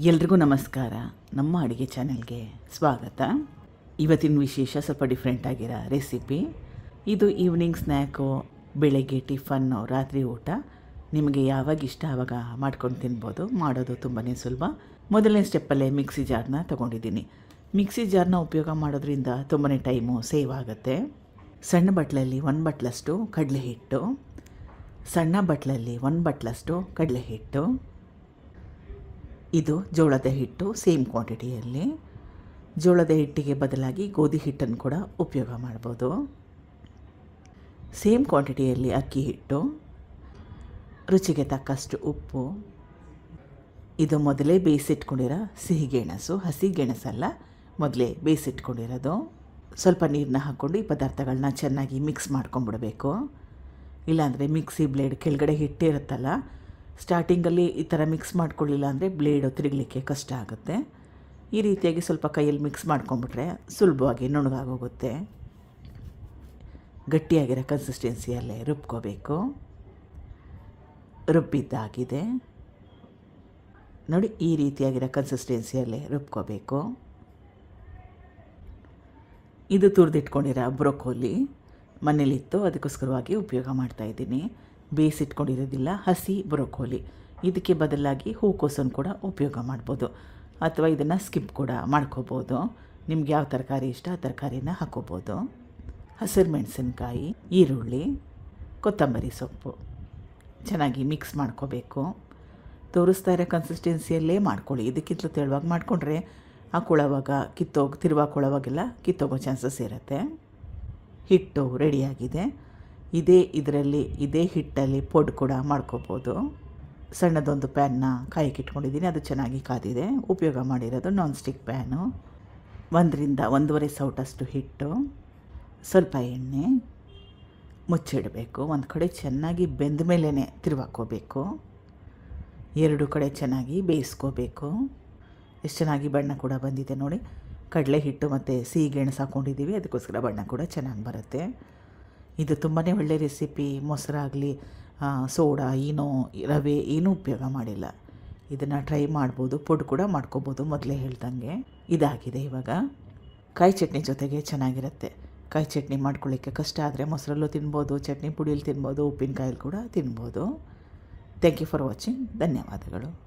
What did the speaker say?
ಎಲ್ರಿಗೂ ನಮಸ್ಕಾರ. ನಮ್ಮ ಅಡುಗೆ ಚಾನೆಲ್ಗೆ ಸ್ವಾಗತ. ಇವತ್ತಿನ ವಿಶೇಷ ಸ್ವಲ್ಪ ಡಿಫ್ರೆಂಟ್ ಆಗಿರೋ ರೆಸಿಪಿ. ಇದು ಈವ್ನಿಂಗ್ ಸ್ನ್ಯಾಕು, ಬೆಳಗ್ಗೆ ಟಿಫನ್ನು, ರಾತ್ರಿ ಊಟ ನಿಮಗೆ ಯಾವಾಗ ಇಷ್ಟ ಆವಾಗ ಮಾಡ್ಕೊಂಡು ತಿನ್ಬೋದು. ಮಾಡೋದು ತುಂಬಾ ಸುಲಭ. ಮೊದಲನೇ ಸ್ಟೆಪ್ಪಲ್ಲೇ ಮಿಕ್ಸಿ ಜಾರ್ನ ತೊಗೊಂಡಿದ್ದೀನಿ. ಮಿಕ್ಸಿ ಜಾರ್ನ ಉಪಯೋಗ ಮಾಡೋದ್ರಿಂದ ತುಂಬಾ ಟೈಮು ಸೇವ್ ಆಗುತ್ತೆ. ಸಣ್ಣ ಬಟ್ಲಲ್ಲಿ 1 ಬಟ್ಲಷ್ಟು ಕಡಲೆ ಹಿಟ್ಟು, ಸಣ್ಣ ಬಟ್ಲಲ್ಲಿ 1 ಬಟ್ಲಷ್ಟು ಕಡಲೆ ಹಿಟ್ಟು, ಇದು ಜೋಳದ ಹಿಟ್ಟು ಸೇಮ್ ಕ್ವಾಂಟಿಟಿಯಲ್ಲಿ. ಜೋಳದ ಹಿಟ್ಟಿಗೆ ಬದಲಾಗಿ ಗೋಧಿ ಹಿಟ್ಟನ್ನು ಕೂಡ ಉಪಯೋಗ ಮಾಡ್ಬೋದು. ಸೇಮ್ ಕ್ವಾಂಟಿಟಿಯಲ್ಲಿ ಅಕ್ಕಿ ಹಿಟ್ಟು, ರುಚಿಗೆ ತಕ್ಕಷ್ಟು ಉಪ್ಪು, ಇದು ಮೊದಲೇ ಬೇಯಿಸಿಟ್ಕೊಂಡಿರೋ ಸಿಹಿಗೆಣಸು, ಹಸಿ ಗೆಣಸಲ್ಲ, ಮೊದಲೇ ಬೇಯಿಸಿಟ್ಕೊಂಡಿರೋದು. ಸ್ವಲ್ಪ ನೀರನ್ನ ಹಾಕ್ಕೊಂಡು ಈ ಪದಾರ್ಥಗಳನ್ನ ಚೆನ್ನಾಗಿ ಮಿಕ್ಸ್ ಮಾಡ್ಕೊಂಬಿಡಬೇಕು. ಇಲ್ಲಾಂದರೆ ಮಿಕ್ಸಿ ಬ್ಲೇಡ್ ಕೆಳಗಡೆ ಹಿಟ್ಟಿರುತ್ತಲ್ಲ, ಸ್ಟಾರ್ಟಿಂಗಲ್ಲಿ ಈ ಥರ ಮಿಕ್ಸ್ ಮಾಡ್ಕೊಳ್ಳಿಲ್ಲ ಅಂದರೆ ಬ್ಲೇಡು ತಿರುಗಲಿಕ್ಕೆ ಕಷ್ಟ ಆಗುತ್ತೆ. ಈ ರೀತಿಯಾಗಿ ಸ್ವಲ್ಪ ಕೈಯಲ್ಲಿ ಮಿಕ್ಸ್ ಮಾಡ್ಕೊಂಬಿಟ್ರೆ ಸುಲಭವಾಗಿ ನುಣಗಾಗೋಗುತ್ತೆ. ಗಟ್ಟಿಯಾಗಿರೋ ಕನ್ಸಿಸ್ಟೆನ್ಸಿಯಲ್ಲೇ ರುಬ್ಕೋಬೇಕು. ರುಬ್ಬಿದ್ದಾಗಿದೆ ನೋಡಿ, ಈ ರೀತಿಯಾಗಿರೋ ಕನ್ಸಿಸ್ಟೆನ್ಸಿಯಲ್ಲೇ ರುಬ್ಕೋಬೇಕು. ಇದು ತುರಿದಿಟ್ಕೊಂಡಿರೋ ಬ್ರೊಕೋಲಿ ಮನೇಲಿತ್ತು, ಅದಕ್ಕೋಸ್ಕರವಾಗಿ ಉಪಯೋಗ ಮಾಡ್ತಾಯಿದ್ದೀನಿ. ಬೇಯಿಸಿಟ್ಕೊಂಡಿರೋದಿಲ್ಲ, ಹಸಿ ಬ್ರೊಕೋಲಿ. ಇದಕ್ಕೆ ಬದಲಾಗಿ ಹೂಕೋಸನ್ನು ಕೂಡ ಉಪಯೋಗ ಮಾಡ್ಬೋದು, ಅಥವಾ ಇದನ್ನು ಸ್ಕಿಪ್ ಕೂಡ ಮಾಡ್ಕೋಬೋದು. ನಿಮ್ಗೆ ಯಾವ ತರಕಾರಿ ಇಷ್ಟ ಆ ತರಕಾರಿನ ಹಾಕೋಬೋದು. ಹಸಿರು ಮೆಣಸಿನ್ಕಾಯಿ, ಈರುಳ್ಳಿ, ಕೊತ್ತಂಬರಿ ಸೊಪ್ಪು ಚೆನ್ನಾಗಿ ಮಿಕ್ಸ್ ಮಾಡ್ಕೋಬೇಕು. ತೋರಿಸ್ತಾ ಇರೋ ಕನ್ಸಿಸ್ಟೆನ್ಸಿಯಲ್ಲೇ ಮಾಡ್ಕೊಳ್ಳಿ. ಇದಕ್ಕಿಂತಲೂ ತೆಳುವಾಗಿ ಮಾಡಿಕೊಂಡ್ರೆ ಹಾಕೊಳ್ಳೋವಾಗ ತಿರುವಾಕೊಳ್ಳೋವಾಗೆಲ್ಲ ಕಿತ್ತೋಗೋ ಚಾನ್ಸಸ್ ಇರುತ್ತೆ. ಹಿಟ್ಟು ರೆಡಿಯಾಗಿದೆ. ಇದೇ ಹಿಟ್ಟಲ್ಲಿ ಪೊಡ್ ಕೂಡ ಮಾಡ್ಕೋಬೋದು. ಸಣ್ಣದೊಂದು ಪ್ಯಾನ್ನ ಕಾಯಕ್ಕೆ ಇಟ್ಕೊಂಡಿದ್ದೀನಿ, ಅದು ಚೆನ್ನಾಗಿ ಕಾದಿದೆ. ಉಪಯೋಗ ಮಾಡಿರೋದು ನಾನ್ ಸ್ಟಿಕ್ ಪ್ಯಾನು. 1 ರಿಂದ 1.5 ಸೌಟಷ್ಟು ಹಿಟ್ಟು, ಸ್ವಲ್ಪ ಎಣ್ಣೆ, ಮುಚ್ಚಿಡಬೇಕು. ಒಂದು ಕಡೆ ಚೆನ್ನಾಗಿ ಬೆಂದ ಮೇಲೇ ತಿರುವಾಕೋಬೇಕು. 2 ಕಡೆ ಚೆನ್ನಾಗಿ ಬೇಯಿಸ್ಕೋಬೇಕು. ಎಷ್ಟು ಚೆನ್ನಾಗಿ ಬಣ್ಣ ಕೂಡ ಬಂದಿದೆ ನೋಡಿ. ಕಡಲೆ ಹಿಟ್ಟು ಮತ್ತು ಸಿಹಿ ಗೆಣಸು ಹಾಕ್ಕೊಂಡಿದ್ದೀವಿ, ಅದಕ್ಕೋಸ್ಕರ ಬಣ್ಣ ಕೂಡ ಚೆನ್ನಾಗಿ ಬರುತ್ತೆ. ಇದು ತುಂಬಾ ಒಳ್ಳೆಯ ರೆಸಿಪಿ. ಮೊಸರಾಗಲಿ, ಸೋಡಾ, ರವೆ ಏನೂ ಉಪಯೋಗ ಮಾಡಿಲ್ಲ. ಇದನ್ನು ಟ್ರೈ ಮಾಡ್ಬೋದು. ಪೊಡ್ ಕೂಡ ಮಾಡ್ಕೋಬೋದು, ಮೊದಲೇ ಹೇಳ್ದಂಗೆ. ಇದಾಗಿದೆ. ಇವಾಗ ಕಾಯಿ ಚಟ್ನಿ ಜೊತೆಗೆ ಚೆನ್ನಾಗಿರುತ್ತೆ. ಕಾಯಿ ಚಟ್ನಿ ಮಾಡ್ಕೊಳ್ಳಿಕ್ಕೆ ಕಷ್ಟ ಆದರೆ ಮೊಸರಲ್ಲೂ ತಿನ್ಬೋದು, ಚಟ್ನಿ ಪುಡಿಯಲ್ಲಿ ತಿನ್ಬೋದು, ಉಪ್ಪಿನಕಾಯಲ್ಲಿ ಕೂಡ ತಿನ್ಬೋದು. Thank you for watching. ಧನ್ಯವಾದಗಳು.